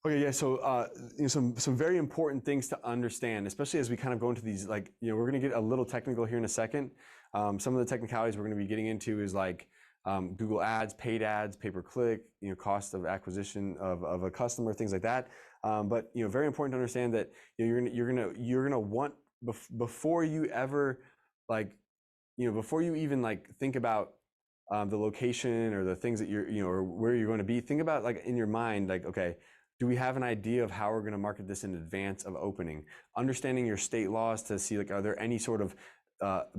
Okay, yeah. So, some very important things to understand, especially as we kind of go into these. Like, we're going to get a little technical here in a second. Some of the technicalities we're going to be getting into is like Google Ads, paid ads, pay per click, cost of acquisition of a customer, things like that. But very important to understand that you're gonna want before you ever like before you even like think about the location or the things that or where you're going to be, think about like in your mind, like, okay, do we have an idea of how we're going to market this in advance of opening? Understanding your state laws to see like, are there any sort of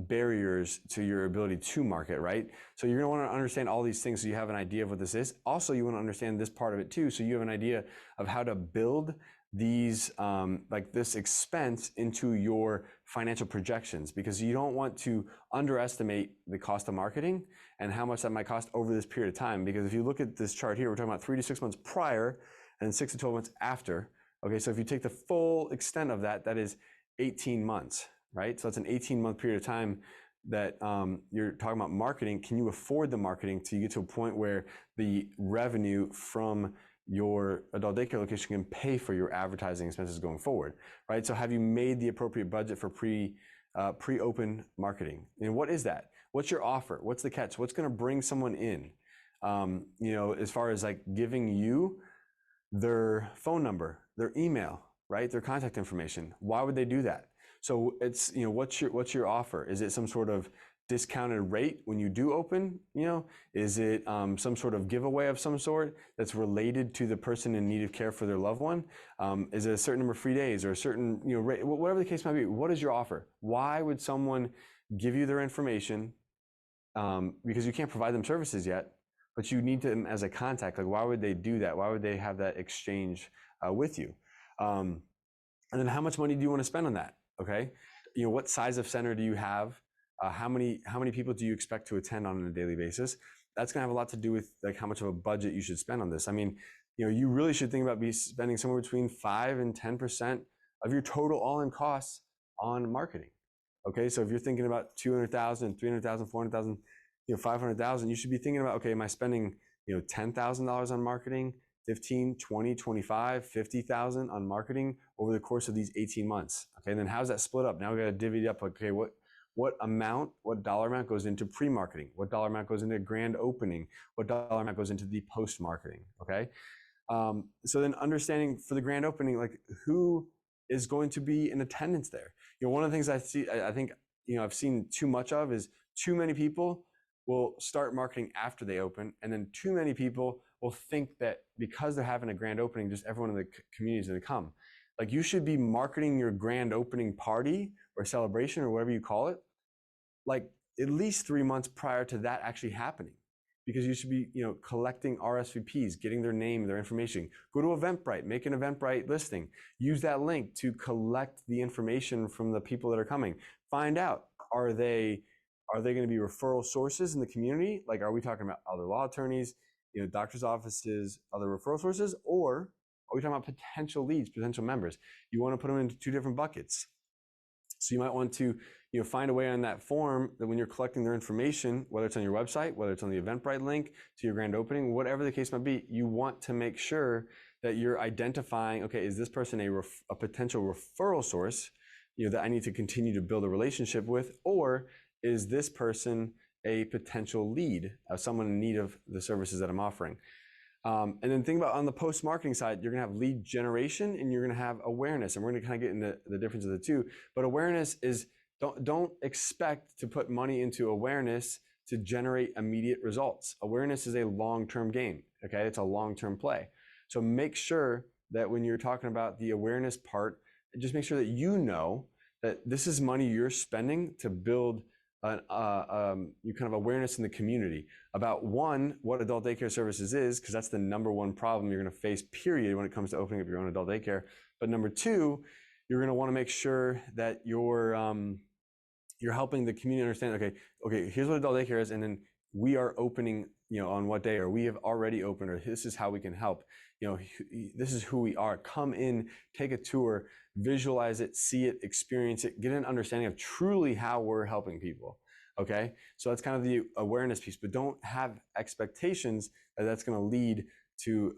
barriers to your ability to market, right? So you're going to want to understand all these things so you have an idea of what this is. Also, you want to understand this part of it too, so you have an idea of how to build these like this expense into your financial projections, because you don't want to underestimate the cost of marketing and how much that might cost over this period of time. Because if you look at this chart here, we're talking about 3 to 6 months prior and 6 to 12 months after. Okay, so if you take the full extent of that, that is 18 months, right? So that's an 18-month period of time that you're talking about marketing. Can you afford the marketing till you get to a point where the revenue from your adult daycare location can pay for your advertising expenses going forward, right? So have you made the appropriate budget for pre-open marketing? And what is that? What's your offer? What's the catch? What's going to bring someone in? As far as like giving you their phone number, their email, right? Their contact information. Why would they do that? So it's, what's your offer? Is it some sort of discounted rate when you do open? Is it some sort of giveaway of some sort that's related to the person in need of care for their loved one? Is it a certain number of free days or a certain, rate? Whatever the case might be, what is your offer? Why would someone give you their information? Because you can't provide them services yet, but you need them as a contact. Like, why would they do that? Why would they have that exchange with you? And then how much money do you want to spend on that? Okay. What size of center do you have? How many people do you expect to attend on a daily basis? That's going to have a lot to do with like how much of a budget you should spend on this. I mean, you really should think about spending somewhere between 5 and 10% of your total all-in costs on marketing. Okay. So if you're thinking about 200,000, 300,000, 400,000, 500,000, you should be thinking about, okay, am I spending, $10,000 on marketing? 15, 20, 25, 50,000 on marketing over the course of these 18 months. Okay, and then how's that split up? Now we got to divvy it up. Okay, what dollar amount goes into pre-marketing? What dollar amount goes into grand opening? What dollar amount goes into the post-marketing? Okay, so then understanding for the grand opening, like who is going to be in attendance there? One of the things I think I've seen too much of is too many people will start marketing after they open, and then too many people will think that because they're having a grand opening, just everyone in the community is going to come. Like, you should be marketing your grand opening party or celebration or whatever you call it, like at least 3 months prior to that actually happening, because you should be, collecting RSVPs, getting their name, their information. Go to Eventbrite, make an Eventbrite listing, use that link to collect the information from the people that are coming. Find out, are they going to be referral sources in the community? Like, are we talking about other law attorneys, doctors' offices, other referral sources, or are we talking about potential leads, potential members? You want to put them into 2 different buckets. So you might want to, find a way on that form that when you're collecting their information, whether it's on your website, whether it's on the Eventbrite link to your grand opening, whatever the case might be, you want to make sure that you're identifying, okay, is this person a potential referral source, that I need to continue to build a relationship with, or is this person a potential lead, someone in need of the services that I'm offering? And then think about on the post-marketing side, you're going to have lead generation and you're going to have awareness. And we're going to kind of get into the difference of the two. But awareness is, don't expect to put money into awareness to generate immediate results. Awareness is a long-term game. Okay, it's a long-term play. So make sure that when you're talking about the awareness part, just make sure that you know that this is money you're spending to build kind of awareness in the community about, one, what adult daycare services is, because that's the number one problem you're going to face, period, when it comes to opening up your own adult daycare. But number two, you're going to want to make sure that you're helping the community understand, okay, here's what adult daycare is, and then we are opening, on what day, or we have already opened, or this is how we can help. This is who we are. Come in, take a tour, visualize it, see it, experience it, get an understanding of truly how we're helping people. Okay, so that's kind of the awareness piece, but don't have expectations that that's going to lead to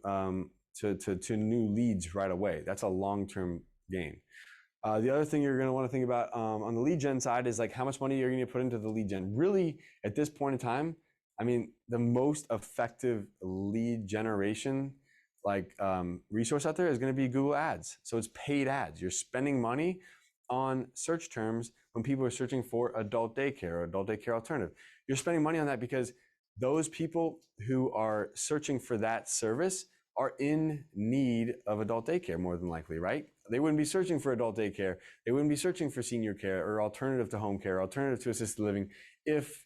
to new leads right away. That's a long-term gain. The other thing you're going to want to think about on the lead gen side is like how much money you're going to put into the lead gen. Really, at this point in time, I mean, the most effective lead generation resource out there is going to be Google Ads. So it's paid ads. You're spending money on search terms when people are searching for adult daycare or adult daycare alternative. You're spending money on that because those people who are searching for that service are in need of adult daycare more than likely, right? They wouldn't be searching for adult daycare. They wouldn't be searching for senior care or alternative to home care, alternative to assisted living if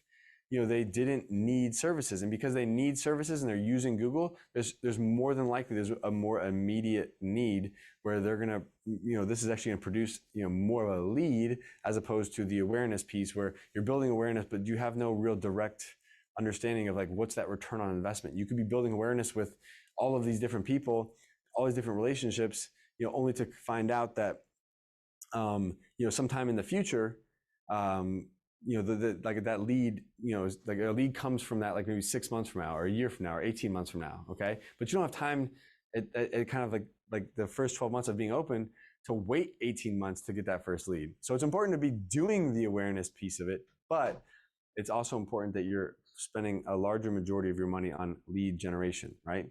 they didn't need services. And because they need services and they're using Google, there's more than likely there's a more immediate need where they're gonna, this is actually gonna produce more of a lead as opposed to the awareness piece where you're building awareness, but you have no real direct understanding of like what's that return on investment. You could be building awareness with all of these different people, all these different relationships, only to find out that sometime in the future, like that lead, like a lead comes from that like maybe 6 months from now or a year from now or 18 months from now, okay? But you don't have time at kind of like the first 12 months of being open to wait 18 months to get that first lead. So it's important to be doing the awareness piece of it, but it's also important that you're spending a larger majority of your money on lead generation, right?